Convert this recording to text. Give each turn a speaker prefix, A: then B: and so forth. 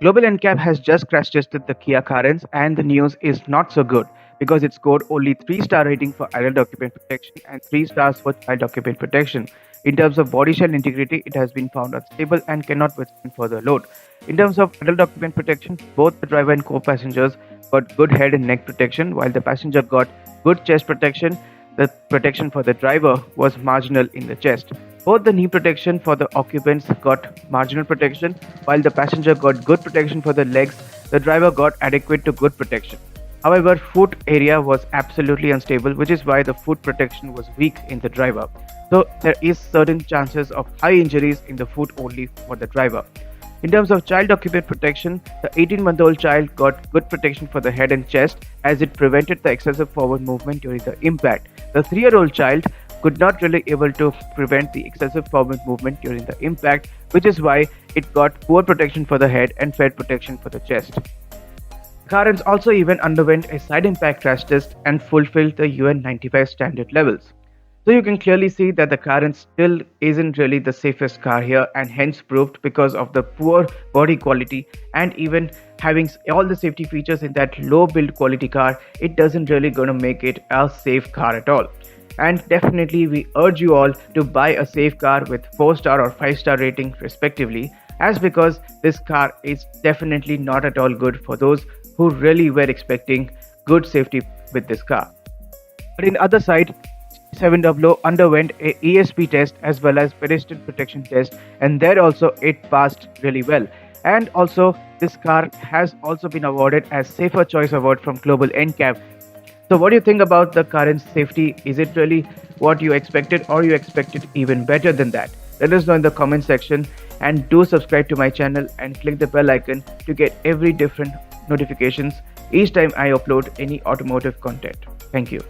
A: Global NCAP has just crash tested the Kia Carens, and the news is not so good because it scored only 3-star rating for adult occupant protection and 3 stars for child occupant protection. In terms of body shell integrity, it has been found unstable and cannot withstand further load. In terms of adult occupant protection, both the driver and co-passengers got good head and neck protection, while the passenger got good chest protection. The protection for the driver was marginal in the chest. Both the knee protection for the occupants got marginal protection, while the passenger got good protection for the legs. The driver got adequate to good protection. However, foot area was absolutely unstable, which is why the foot protection was weak in the driver. So there is certain chances of high injuries in the foot only for the driver. In terms of child occupant protection, the 18-month-old child got good protection for the head and chest as it prevented the excessive forward movement during the impact. The 3-year-old child could not really able to prevent the excessive forward movement during the impact, which is why it got poor protection for the head and fair protection for the chest. Carens also even underwent a side impact crash test and fulfilled the UN 95 standard levels. So you can clearly see that the Carens still isn't really the safest car here, and hence proved because of the poor body quality and even having all the safety features in that low build quality car, it doesn't really gonna make it a safe car at all. And definitely we urge you all to buy a safe car with 4-star or 5-star rating respectively, as because this car is definitely not at all good for those who really were expecting good safety with this car. But in the other side, 700 underwent a ESP test as well as pedestrian protection test, and there also it passed really well. And also this car has also been awarded as Safer Choice Award from Global NCAP. So what do you think about the current safety? Is it really what you expected, or you expected even better than that? Let us know in the comment section, and do subscribe to my channel and click the bell icon to get every different notifications each time I upload any automotive content. Thank you.